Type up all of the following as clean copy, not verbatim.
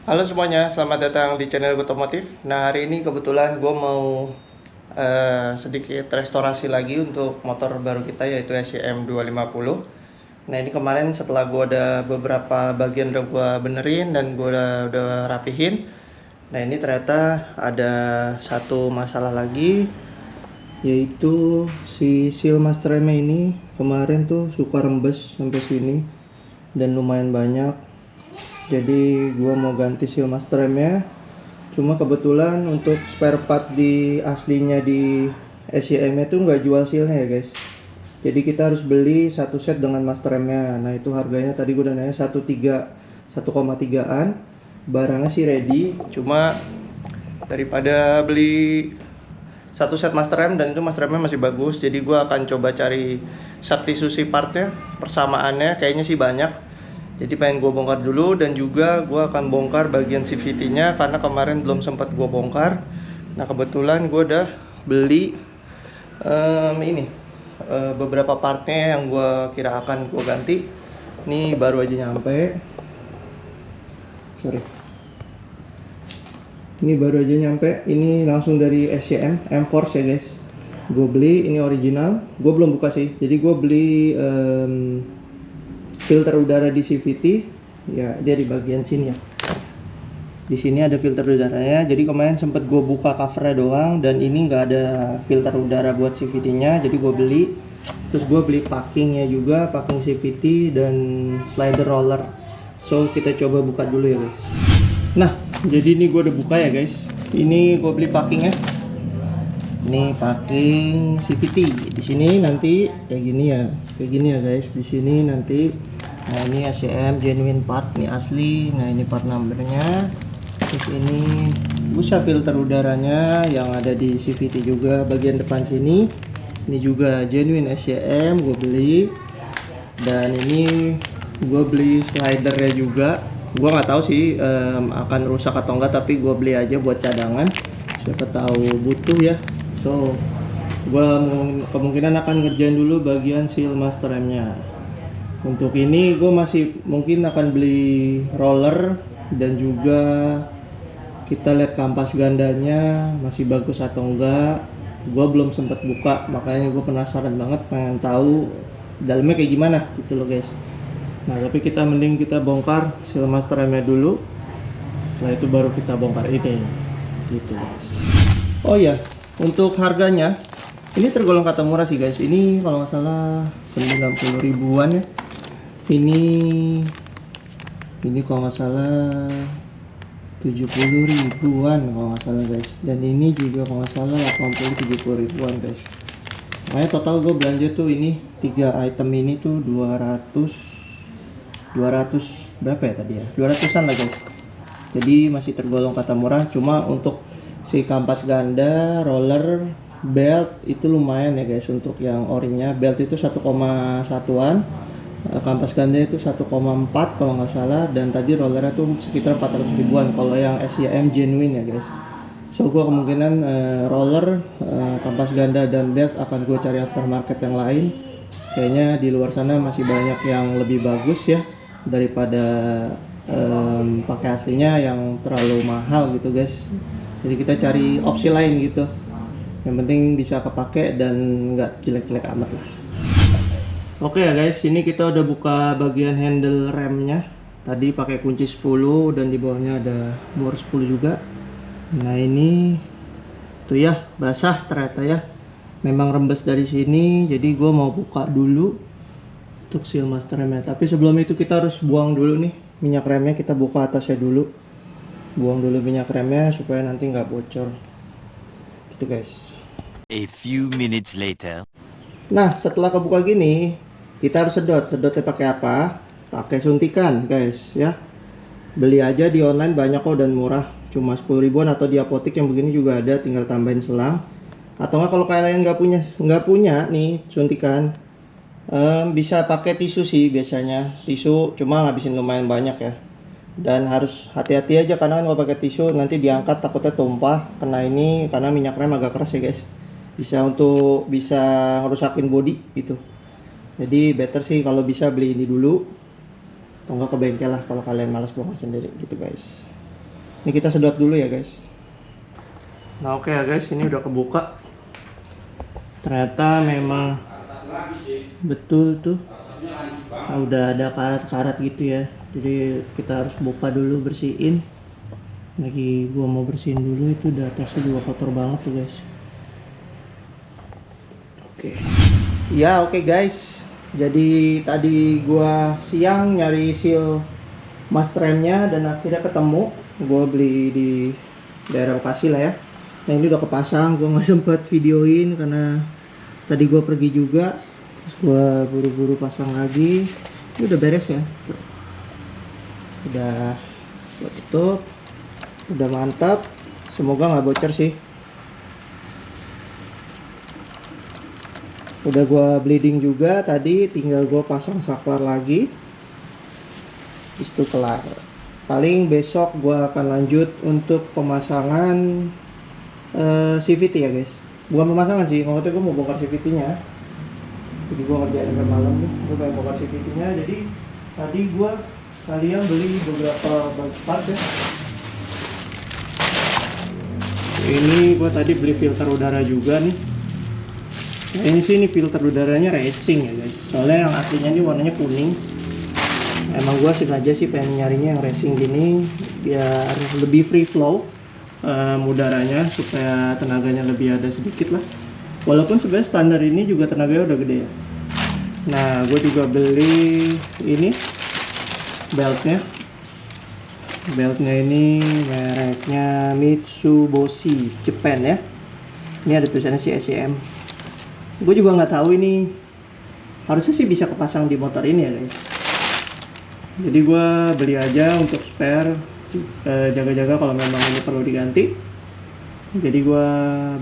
Halo semuanya, selamat datang di channel Otomotif. Nah, hari ini kebetulan gue mau sedikit restorasi lagi untuk motor baru kita, yaitu SCM 250. Nah, ini kemarin setelah gue ada beberapa bagian udah gue benerin dan gue udah rapihin. Nah, ini ternyata ada satu masalah lagi, yaitu si seal master remnya ini kemarin tuh suka rembes sampai sini dan lumayan banyak. Jadi gua mau ganti seal master remnya. Cuma kebetulan untuk spare part di aslinya di SCM nya tuh nggak jual sealnya ya guys. Jadi kita harus beli satu set dengan master remnya. Nah itu harganya tadi gue udah nanya 1,3an. Barangnya sih ready. Cuma daripada beli satu set master rem dan itu master remnya masih bagus, jadi gue akan coba cari substitusi partnya, persamaannya kayaknya sih banyak. Jadi pengen gue bongkar dulu dan juga gue akan bongkar bagian CVT nya karena kemarin belum sempat gue bongkar. Nah kebetulan gue udah beli beberapa partnya yang gue kira akan gue ganti. Ini baru aja nyampe. Ini baru aja nyampe. Ini langsung dari SCM M-Force ya guys. Gue beli, ini original. Gue belum buka sih. Jadi gue beli filter udara di CVT. Ya, dia di bagian sini ya. Di sini ada filter udaranya. Jadi kemarin sempet gue buka covernya doang dan ini nggak ada filter udara buat CVT-nya. Jadi gue beli. Terus gue beli packingnya juga, packing CVT dan slider roller. So kita coba buka dulu ya guys. Nah, jadi ini gue udah buka ya guys. Ini gue beli packingnya. Ini packing CVT. Di sini nanti kayak gini ya guys. Di sini nanti, nah ini SCM genuine part, ini asli. Nah ini part numbernya. Terus ini busa filter udaranya yang ada di CVT juga bagian depan sini. Ini juga genuine SCM gue beli. Dan ini gue beli slidernya juga. Gue nggak tahu sih akan rusak atau enggak, tapi gue beli aja buat cadangan, siapa tahu butuh ya. So gue kemungkinan akan ngerjain dulu bagian seal master remnya. Untuk ini gue masih mungkin akan beli roller dan juga kita lihat kampas gandanya masih bagus atau enggak. Gue belum sempet buka, makanya gue penasaran banget, pengen tahu dalamnya kayak gimana gitu loh guys. Nah tapi kita mending kita bongkar seal master remnya dulu, setelah itu baru kita bongkar ini gitu guys. Oh ya, untuk harganya ini tergolong kata murah sih guys. Ini kalau nggak salah 90 ribuan ya. Ini kalau nggak salah 70 ribuan kalau nggak salah guys. Dan ini juga kalau nggak salah 80-70 ribuan guys. Makanya total gue belanja tuh ini 3 item ini tuh 200 berapa ya tadi ya, 200an lah guys. Jadi masih tergolong kata murah. Cuma untuk si kampas ganda, roller, belt itu lumayan ya guys. Untuk yang orinya belt itu 1,1an, kampas ganda itu 1,4 kalau nggak salah, dan tadi rollernya tuh sekitar 400 ribuan kalau yang SCM genuine ya guys. So gue kemungkinan roller, kampas ganda dan belt akan gue cari aftermarket yang lain. Kayaknya di luar sana masih banyak yang lebih bagus ya daripada pakai aslinya yang terlalu mahal gitu guys. Jadi kita cari opsi lain gitu, yang penting bisa kepake dan nggak jelek-jelek amat lah. Oke ya guys, ini kita udah buka bagian handle remnya. Tadi pakai kunci 10 dan di bawahnya ada bor 10 juga. Nah ini tuh ya, basah ternyata ya, memang rembes dari sini. Jadi gue mau buka dulu untuk seal master remnya. Tapi sebelum itu kita harus buang dulu nih minyak remnya. Kita buka atasnya dulu, buang dulu minyak remnya supaya nanti nggak bocor gitu guys. A few minutes later. Nah setelah kebuka gini, kita harus sedot. Sedotnya pakai apa? Pakai suntikan guys ya. Beli aja di online banyak kok dan murah, cuma 10 ribuan, atau di apotek yang begini juga ada, tinggal tambahin selang. Atau nggak kalau kalian nggak punya nih suntikan, bisa pakai tisu sih biasanya. Tisu cuma ngabisin lumayan banyak ya. Dan harus hati-hati aja karena kalau pakai tisu nanti diangkat takutnya tumpah kena ini, karena minyak rem agak keras ya guys. Bisa ngerusakin body gitu. Jadi better sih kalau bisa beli ini dulu, atau enggak ke bengkel lah kalau kalian malas bongkar sendiri gitu guys. Ini kita sedot dulu ya guys. Nah oke ya guys, ini udah kebuka. Ternyata memang betul tuh. Nah, udah ada karat-karat gitu ya. Jadi kita harus buka dulu, bersihin. Lagi gua mau bersihin dulu, itu udah atasnya juga kotor banget tuh guys. Oke. Ya oke guys. Jadi tadi gua siang nyari seal masternya dan akhirnya ketemu. Gua beli di daerah Bekasi lah ya. Nah ini udah kepasang, gua nggak sempet videoin karena tadi gua pergi juga. Terus gua buru-buru pasang lagi. Ini udah beres ya. Udah gua tutup. Udah mantap. Semoga nggak bocor sih. Udah gua bleeding juga tadi, tinggal gua pasang saklar lagi. Itu kelar. Paling besok gua akan lanjut untuk pemasangan CVT ya guys. Bukan pemasangan sih, waktu gua mau bongkar CVT-nya. Jadi gua ngerjain sampai malam nih, gua pengen bongkar CVT-nya. Jadi tadi gua sekalian beli beberapa part ya. Ini gua tadi beli filter udara juga nih. Nah ini sih, ini filter udaranya racing ya guys. Soalnya yang aslinya ini warnanya kuning. Emang gua sengaja sih pengen nyarinya yang racing gini biar lebih free flow udaranya, supaya tenaganya lebih ada sedikit lah. Walaupun sebenarnya standar ini juga tenaganya udah gede ya. Nah gue juga beli ini beltnya. Beltnya ini mereknya Mitsubishi Japan ya. Ini ada tulisannya SCM. Gue juga nggak tahu ini, harusnya sih bisa kepasang di motor ini ya guys. Jadi gue beli aja untuk spare, jaga-jaga kalau memang ini perlu diganti. Jadi gue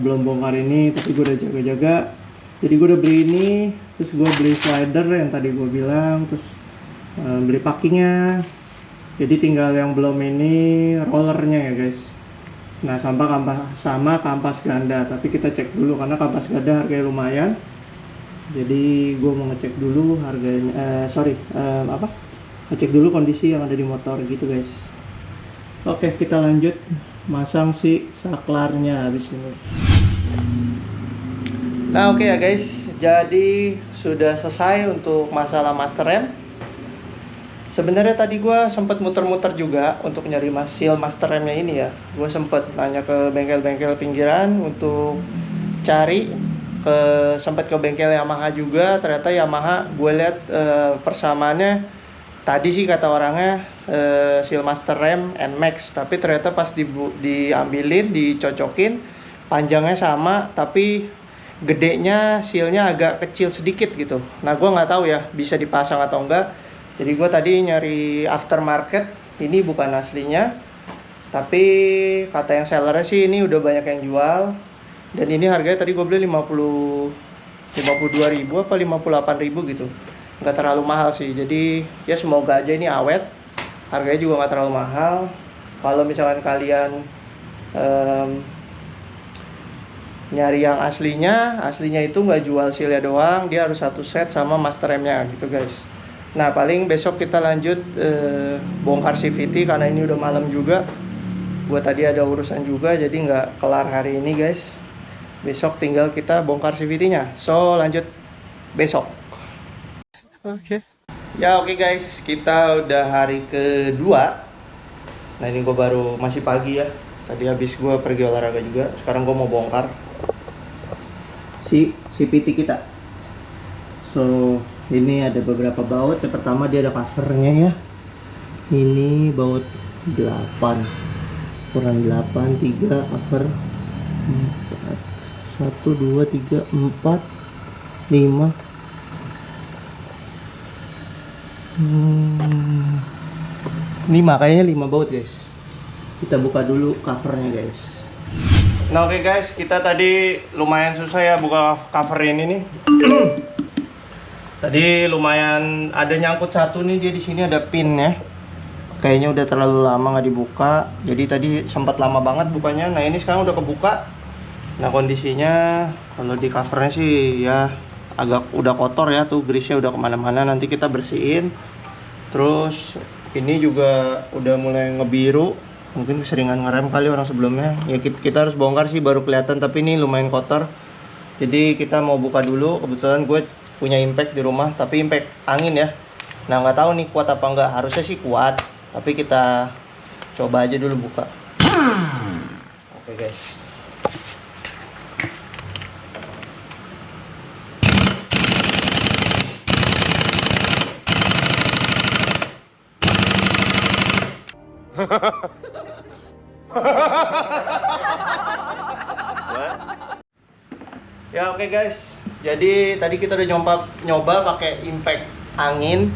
belum bongkar ini, tapi gue udah jaga-jaga. Jadi gue udah beli ini, terus gue beli slider yang tadi gue bilang, terus beli packingnya. Jadi tinggal yang belum ini rollernya ya guys. Nah sama kampas ganda, tapi kita cek dulu karena kampas ganda harganya lumayan. Jadi gue mau ngecek dulu harganya, ngecek dulu kondisi yang ada di motor gitu guys. Oke, kita lanjut masang si saklarnya habis ini. Nah oke ya guys, jadi sudah selesai untuk masalah master rem. Sebenarnya tadi gue sempat muter-muter juga untuk nyari seal master remnya ini ya. Gue sempat nanya ke bengkel-bengkel pinggiran untuk cari, sempat ke bengkel Yamaha juga. Ternyata Yamaha gue lihat persamaannya tadi sih kata orangnya seal master rem NMAX, tapi ternyata pas diambilin, dicocokin, panjangnya sama tapi gedenya sealnya agak kecil sedikit gitu. Nah gue nggak tahu ya bisa dipasang atau enggak. Jadi gue tadi nyari aftermarket, ini bukan aslinya, tapi kata yang sellernya sih ini udah banyak yang jual. Dan ini harganya tadi gue beli 52.000 apa 58.000 gitu. Nggak terlalu mahal sih, jadi ya semoga aja ini awet. Harganya juga nggak terlalu mahal. Kalau misalkan kalian nyari yang aslinya itu nggak jual sealnya doang, dia harus satu set sama master remnya gitu guys. Nah paling besok kita lanjut bongkar CVT karena ini udah malam juga. Gue tadi ada urusan juga jadi nggak kelar hari ini guys. Besok tinggal kita bongkar CVT-nya. So lanjut besok. Oke. Ya oke guys, kita udah hari kedua. Nah ini gue baru masih pagi ya. Tadi habis gue pergi olahraga juga. Sekarang gue mau bongkar si CVT kita. So ini ada beberapa baut. Yang pertama dia ada covernya ya. Ini baut 8 kurang 8, 3 cover 4, 1, 2, 3, 4, 5 5, kayaknya 5 baut guys. Kita buka dulu covernya guys. Nah oke guys, kita tadi lumayan susah ya buka cover ini nih. Tadi lumayan ada nyangkut satu nih, dia di sini ada pin ya. Kayaknya udah terlalu lama nggak dibuka. Jadi tadi sempat lama banget bukanya. Nah ini sekarang udah kebuka. Nah kondisinya kalau di covernya sih ya agak udah kotor ya, tuh grease-nya udah kemana-mana. Nanti kita bersihin. Terus ini juga udah mulai ngebiru. Mungkin keseringan ngerem kali orang sebelumnya. Ya kita harus bongkar sih baru kelihatan, tapi ini lumayan kotor. Jadi kita mau buka dulu. Kebetulan gue punya impact di rumah, tapi impact angin ya. Nah nggak tahu nih kuat apa enggak. Harusnya sih kuat, tapi kita coba aja dulu buka. Oke guys. Ya oke guys, jadi tadi kita udah nyoba pakai impact angin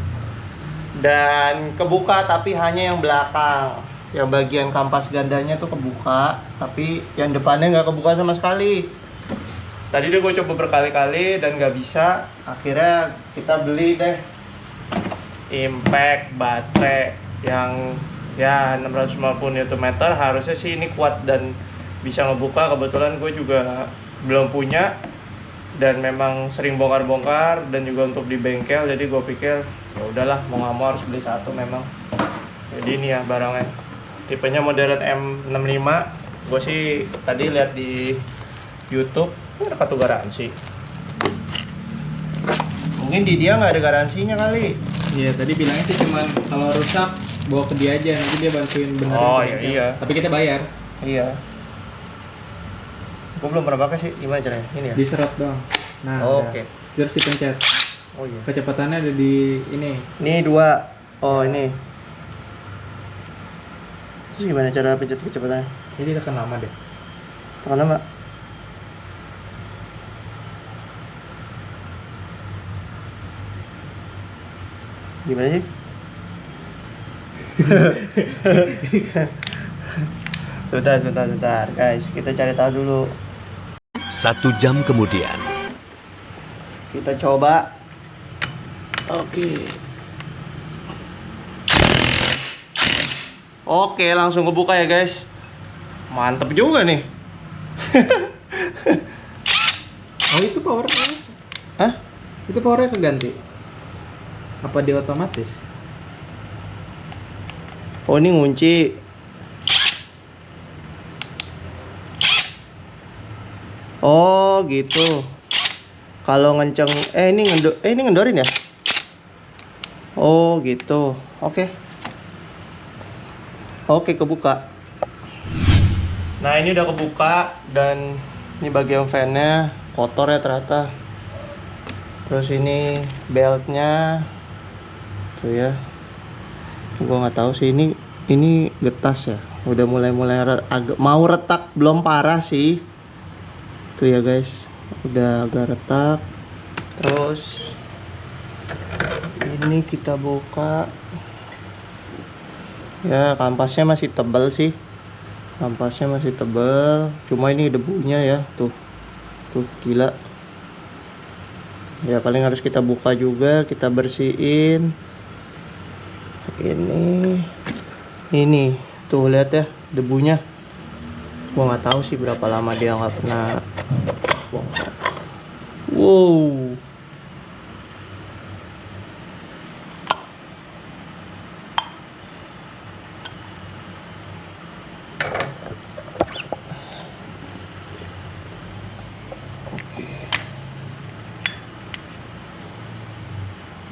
dan kebuka, tapi hanya yang belakang. Yang bagian kampas gandanya tuh kebuka, tapi yang depannya nggak kebuka sama sekali. Tadi udah gue coba berkali-kali dan nggak bisa. Akhirnya kita beli deh impact baterai yang ya 650 Nm. Harusnya sih ini kuat dan bisa ngebuka. Kebetulan gue juga belum punya dan memang sering bongkar-bongkar dan juga untuk di bengkel, jadi gue pikir ya udahlah mau nggak mau harus beli satu memang. Jadi ini ya barangnya, tipenya modern M65. Gue sih tadi lihat di YouTube ada kartu garansi. Mungkin di dia nggak ada garansinya kali. Iya, tadi bilangnya sih cuman kalau rusak bawa ke dia aja, nanti dia bantuin benerin. Oh ke bengkel. iya. Tapi kita bayar. Iya. Gue belum pernah pakai sih, gimana caranya? Ini ya? Diserot doang. Nah, Oke. Terus dipencet. Oh iya. Kecepatannya ada di ini. Ini 2. Oh ini. Terus gimana cara pencet kecepatannya? Jadi tekan lama deh. Tekan lama. Gimana sih? Sebentar guys, kita cari tahu dulu. 1 jam kemudian. Kita coba. Oke, langsung kebuka ya guys. Mantep juga nih. Oh, itu powernya. Hah? Itu powernya keganti. Apa dia otomatis? Oh ini ngunci. Oh gitu. Kalau ngenceng, ini ngendorin ya? Oh gitu. Oke. Oke, kebuka. Nah ini udah kebuka dan ini bagian fan-nya kotor ya ternyata. Terus ini beltnya, tuh ya. Gua nggak tahu sih ini getas ya. Udah mulai agak mau retak, belum parah sih. Tuh ya guys, udah agak retak. Terus ini kita buka. Ya kampasnya masih tebal sih. Kampasnya masih tebal. Cuma ini debunya ya, tuh gila. Ya paling harus kita buka juga, kita bersihin. Ini tuh lihat ya debunya. Gua nggak tahu sih berapa lama dia nggak pernah bongkar. Wow.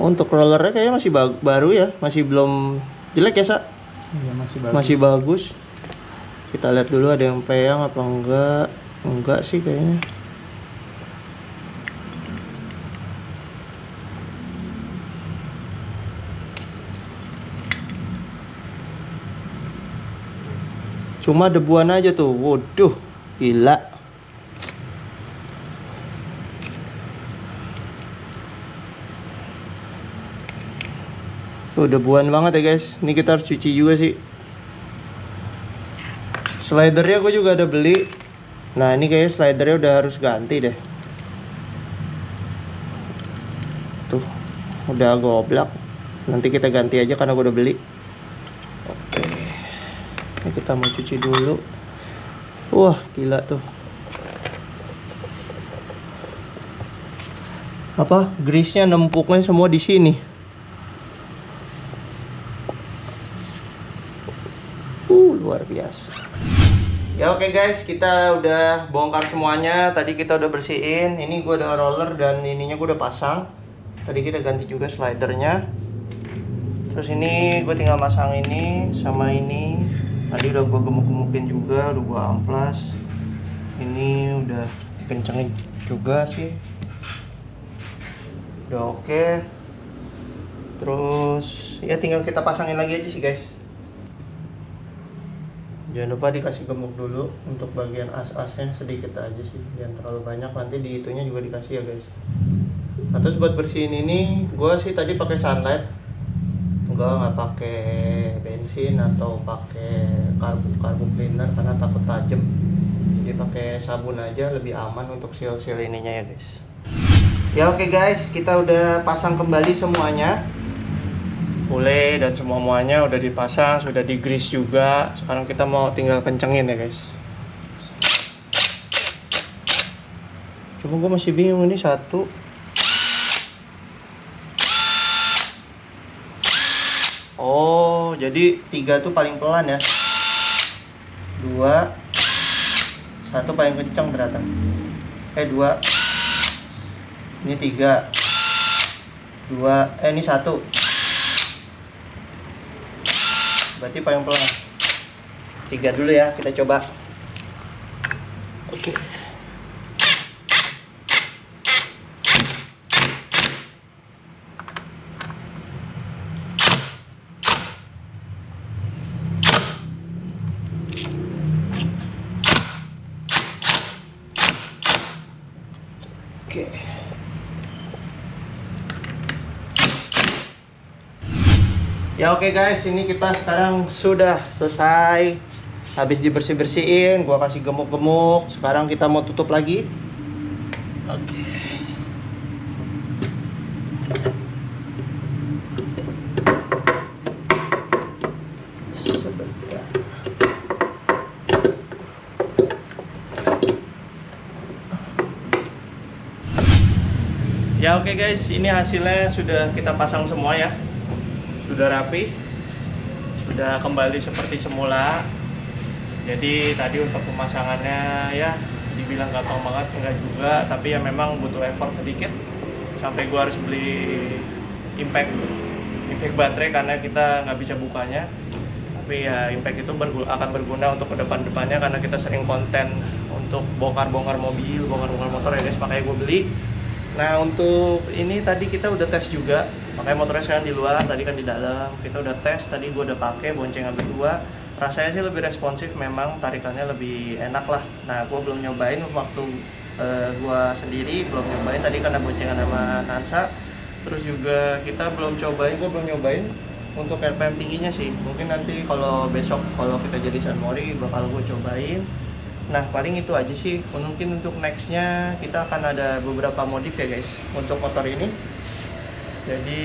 Oh, untuk rollernya kayaknya masih baru ya, masih belum jelek ya, Sa? Iya, masih bagus. Masih bagus. Kita lihat dulu ada yang peyang apa enggak. Enggak sih kayaknya. Cuma debuan aja tuh. Waduh, gila. Tuh debuan banget ya guys. Ini kita harus cuci juga sih. Slidernya gue juga ada beli. Nah ini kayaknya slidernya udah harus ganti deh. Tuh udah goblok. Nanti kita ganti aja karena gue udah beli. Oke. Ini kita mau cuci dulu. Wah gila tuh. Apa? Grease-nya nempuknya semua di sini. luar biasa. Ya oke guys, kita udah bongkar semuanya. Tadi kita udah bersihin. Ini gue ada roller dan ininya gue udah pasang. Tadi kita ganti juga slidernya. Terus ini gue tinggal masang ini sama ini. Tadi udah gue gemuk-gemukin juga, udah gue amplas. Ini udah dikencengin juga sih. Udah oke. Terus ya tinggal kita pasangin lagi aja sih guys. Jangan lupa dikasih gemuk dulu untuk bagian as-asnya sedikit aja sih, jangan terlalu banyak, nanti di itunya juga dikasih ya guys. Nah, terus buat bersihin ini, gue sih tadi pakai sunlight, nggak pakai bensin atau pakai karbu cleaner karena takut tajam. Jadi pakai sabun aja lebih aman untuk seal ininya ya guys. Ya oke guys, kita udah pasang kembali semuanya. Pule dan semuanya udah dipasang, sudah di grease juga. Sekarang kita mau tinggal kencengin ya guys. Cuma gue masih bingung ini satu. Oh, jadi 3 tuh paling pelan ya. 2, 1 paling kenceng ternyata. 2. Ini 3. 2, ini 1. Berarti paling pelan. 3 dulu ya, kita coba. Oke. Oke. Ya oke guys, ini kita sekarang sudah selesai. Habis dibersih-bersihin, gua kasih gemuk-gemuk. Sekarang kita mau tutup lagi. Oke. Sebentar. Ya oke guys, ini hasilnya sudah kita pasang semua ya. Sudah rapi, sudah kembali seperti semula. Jadi tadi untuk pemasangannya ya dibilang gampang banget, enggak juga, tapi ya memang butuh effort sedikit. Sampai gua harus beli impact baterai karena kita nggak bisa bukanya. Tapi ya impact itu akan berguna untuk depannya karena kita sering konten untuk bongkar-bongkar mobil, bongkar-bongkar motor ya guys, makanya gua beli. Nah untuk ini tadi kita udah tes juga, makanya motornya sekarang di luar, tadi kan di dalam. Kita udah tes, tadi gue udah pakai boncengan berdua. Rasanya sih lebih responsif, memang tarikannya lebih enak lah. Nah gue belum nyobain waktu gue sendiri, belum nyobain tadi karena boncengan sama Nansa. Terus juga kita belum cobain, gue belum nyobain untuk RPM tingginya sih. Mungkin nanti kalau besok kalau kita jadi San Mori bakal gue cobain. Nah paling itu aja sih, mungkin untuk nextnya kita akan ada beberapa modif ya guys untuk motor ini. Jadi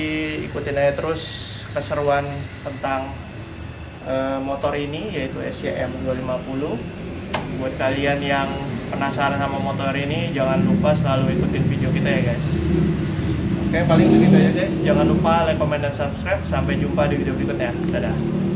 ikutin aja terus keseruan tentang motor ini, yaitu SCM 250. Buat kalian yang penasaran sama motor ini, jangan lupa selalu ikutin video kita ya guys. Oke, paling begitu aja guys. Jangan lupa like, comment, dan subscribe. Sampai jumpa di video berikutnya. Dadah.